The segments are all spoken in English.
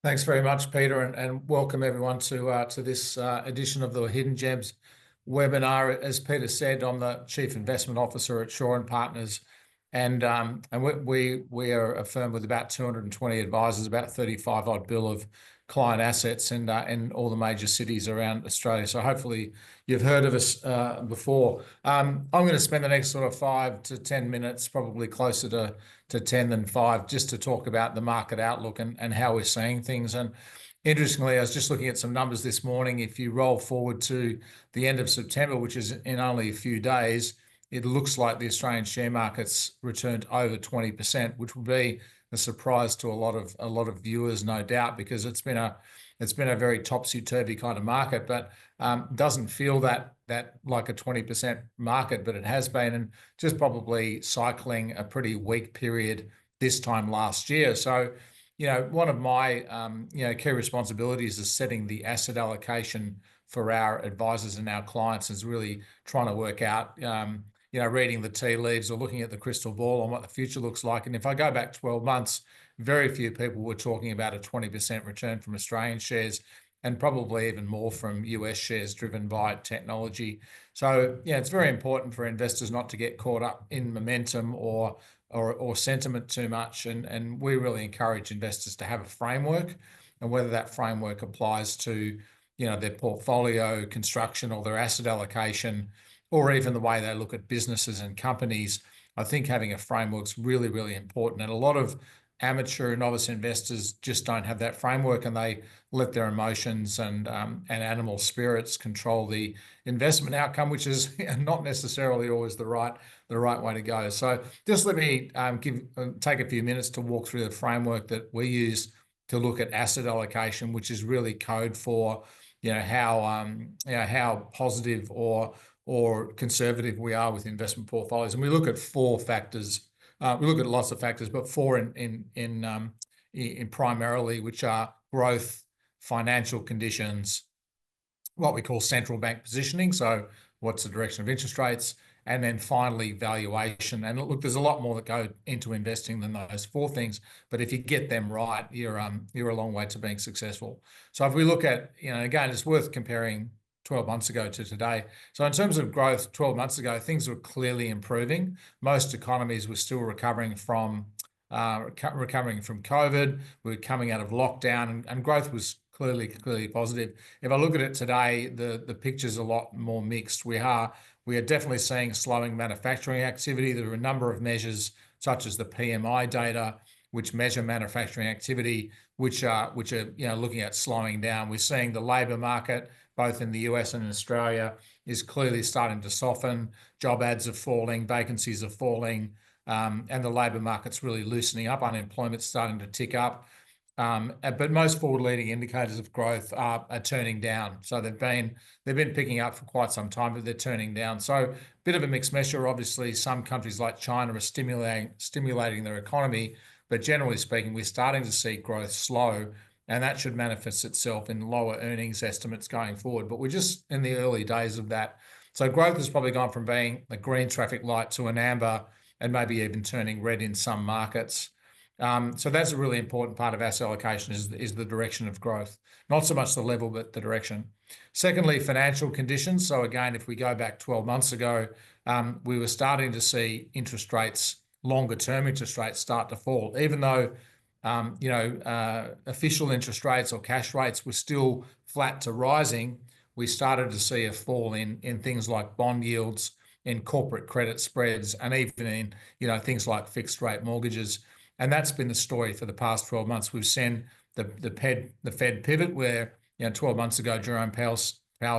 Thanks very much, Peter, and welcome everyone to this edition of the Hidden Gems webinar. As Peter said, I'm the Chief Investment Officer at Shaw and Partners, and we are a firm with about 220 advisors, about 35 odd bill of client assets, and in all the major cities around Australia. So hopefully you've heard of us before. I'm going to spend the next sort of 5 to 10 minutes, probably closer to 10 than 5, just to talk about the market outlook and how we're seeing things. And interestingly, I was just looking at some numbers this morning. If you roll forward to the end of September, which is in only a few days, it looks like the Australian share markets returned over 20%, which will be a surprise to a lot of viewers, no doubt, because it's been a very topsy-turvy kind of market, but doesn't feel that like a 20% market, but it has been, and just probably cycling a pretty weak period this time last year. So, one of my key responsibilities is setting the asset allocation for our advisors and our clients, is really trying to work out, reading the tea leaves or looking at the crystal ball on what the future looks like. And if I go back 12 months, very few people were talking about a 20% return from Australian shares, and probably even more from US shares driven by technology. So, it's very important for investors not to get caught up in momentum or sentiment too much. And we really encourage investors to have a framework, and whether that framework applies to, their portfolio construction or their asset allocation, or even the way they look at businesses and companies. I think having a framework is really, really important. And a lot of amateur and novice investors just don't have that framework, and they let their emotions and animal spirits control the investment outcome, which is not necessarily always the right way to go. So just let me take a few minutes to walk through the framework that we use to look at asset allocation, which is really code for how positive or conservative we are with investment portfolios. And we look at 4 factors. We look at lots of factors, but 4 in primarily, which are growth, financial conditions, what we call central bank positioning. So what's the direction of interest rates? And then finally, valuation. And look, there's a lot more that go into investing than those 4 things, but if you get them right, you're a long way to being successful. So if we look at, again, it's worth comparing 12 months ago to today. So in terms of growth, 12 months ago, things were clearly improving. Most economies were still recovering from COVID. We were coming out of lockdown, and growth was clearly positive. If I look at it today, the picture's a lot more mixed. We are definitely seeing slowing manufacturing activity. There are a number of measures, such as the PMI data, which measure manufacturing activity, which are looking at slowing down. We're seeing the labour market, both in the US and in Australia, is clearly starting to soften. Job ads are falling, vacancies are falling, and the labour market's really loosening up. Unemployment's starting to tick up. But most forward-leading indicators of growth are turning down. So they've been picking up for quite some time, but they're turning down. So a bit of a mixed measure. Obviously, some countries like China are stimulating their economy, but generally speaking, we're starting to see growth slow, and that should manifest itself in lower earnings estimates going forward. But we're just in the early days of that. So growth has probably gone from being a green traffic light to an amber, and maybe even turning red in some markets. So that's a really important part of asset allocation, is the direction of growth. Not so much the level, but the direction. Secondly, financial conditions. So again, if we go back 12 months ago, we were starting to see interest rates, longer-term interest rates, start to fall, even though official interest rates or cash rates were still flat to rising. We started to see a fall in things like bond yields, in corporate credit spreads, and even in things like fixed rate mortgages. And that's been the story for the past 12 months. We've seen the Fed pivot, where 12 months ago Jerome Powell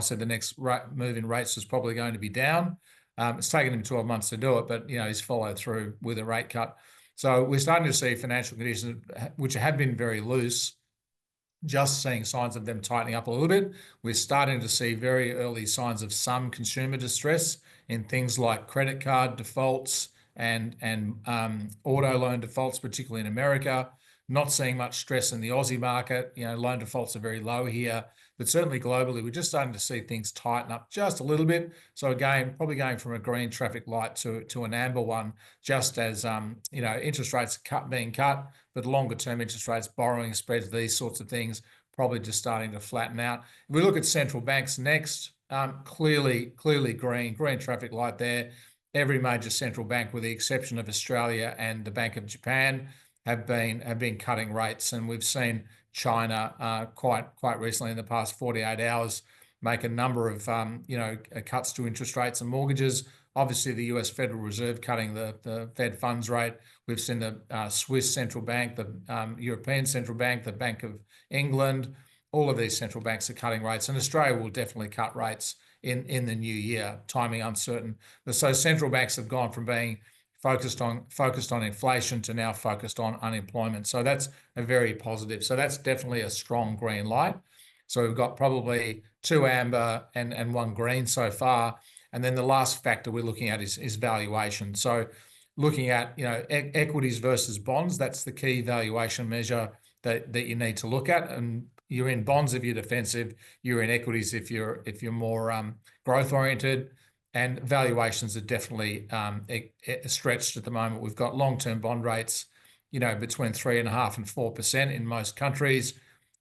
said the next move in rates was probably going to be down. It's taken him 12 months to do it, but he's followed through with a rate cut. So we're starting to see financial conditions, which have been very loose, just seeing signs of them tightening up a little bit. We're starting to see very early signs of some consumer distress in things like credit card defaults and auto loan defaults, particularly in America. Not seeing much stress in the Aussie market. Loan defaults are very low here, but certainly globally, we're just starting to see things tighten up just a little bit. So again, probably going from a green traffic light to an amber one, just as interest rates being cut, but longer term interest rates, borrowing spreads, these sorts of things, probably just starting to flatten out. If we look at central banks next, clearly green traffic light there. Every major central bank, with the exception of Australia and the Bank of Japan, have been cutting rates, and we've seen China quite recently in the past 48 hours make a number of cuts to interest rates and mortgages. Obviously, the US Federal Reserve cutting the Fed funds rate. We've seen the Swiss central bank, the European central bank, the Bank of England. All of these central banks are cutting rates, and Australia will definitely cut rates in the new year. Timing uncertain. So central banks have gone from being focused on inflation to now focused on unemployment. So that's a very positive. So that's definitely a strong green light. So we've got probably 2 amber and 1 green so far. And then the last factor we're looking at is valuation. So looking at equities versus bonds, that's the key valuation measure that you need to look at. And you're in bonds if you're defensive, you're in equities if you're more growth oriented. And valuations are definitely stretched at the moment. We've got long-term bond rates, between 3.5% and 4% in most countries,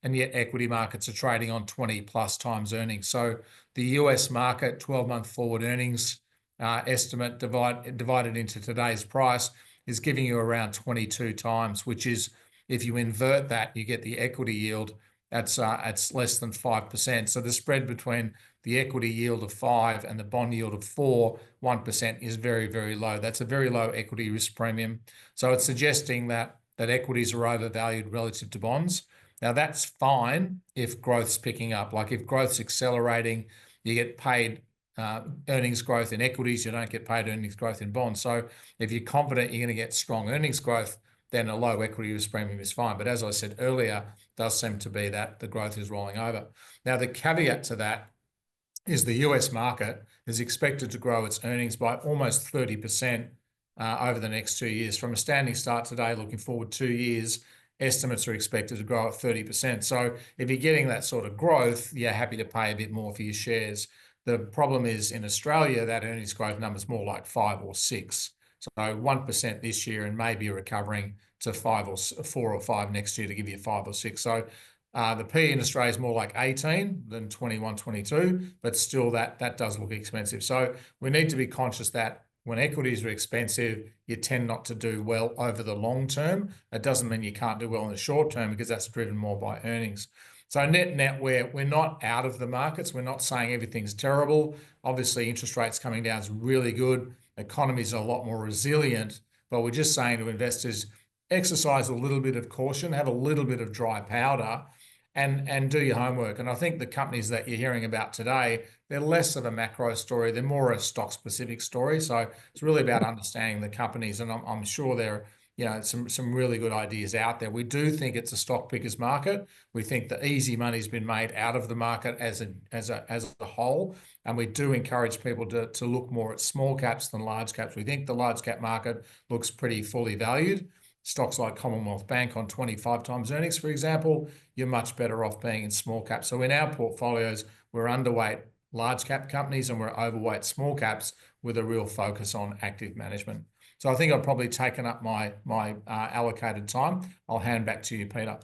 and yet equity markets are trading on 20+ times earnings. So the US market 12-month forward earnings estimate divided into today's price is giving you around 22 times, which is, if you invert that, you get the equity yield. That's less than 5%. So the spread between the equity yield of 5 and the bond yield of 1% is very, very low. That's a very low equity risk premium. So it's suggesting that equities are overvalued relative to bonds. Now that's fine if growth's picking up. Like if growth's accelerating, you get paid earnings growth in equities, you don't get paid earnings growth in bonds. So if you're confident you're going to get strong earnings growth, then a low equity risk premium is fine. But as I said earlier, it does seem to be that the growth is rolling over. Now, the caveat to that is the US market is expected to grow its earnings by almost 30% over the next 2 years. From a standing start today, looking forward 2 years, estimates are expected to grow at 30%. So if you're getting that sort of growth, you're happy to pay a bit more for your shares. The problem is in Australia, that earnings growth number is more like 5 or 6. So 1% this year and maybe recovering to 5 or 4 or 5 next year to give you 5 or 6. So the PE in Australia is more like 18 than 21, 22, but still that does look expensive. So we need to be conscious that when equities are expensive, you tend not to do well over the long term. It doesn't mean you can't do well in the short term because that's driven more by earnings. So net, we're not out of the markets. We're not saying everything's terrible. Obviously, interest rates coming down is really good. Economies are a lot more resilient, but we're just saying to investors, exercise a little bit of caution, have a little bit of dry powder, and do your homework. And I think the companies that you're hearing about today, they're less of a macro story. They're more a stock-specific story. So it's really about understanding the companies, and I'm sure there are some really good ideas out there. We do think it's a stock pickers market. We think the easy money's been made out of the market as a whole, and we do encourage people to look more at small caps than large caps. We think the large cap market looks pretty fully valued. Stocks like Commonwealth Bank on 25 times earnings, for example, you're much better off being in small caps. So in our portfolios, we're underweight large cap companies and we're overweight small caps with a real focus on active management. So I think I've probably taken up my allocated time. I'll hand back to you, Peter.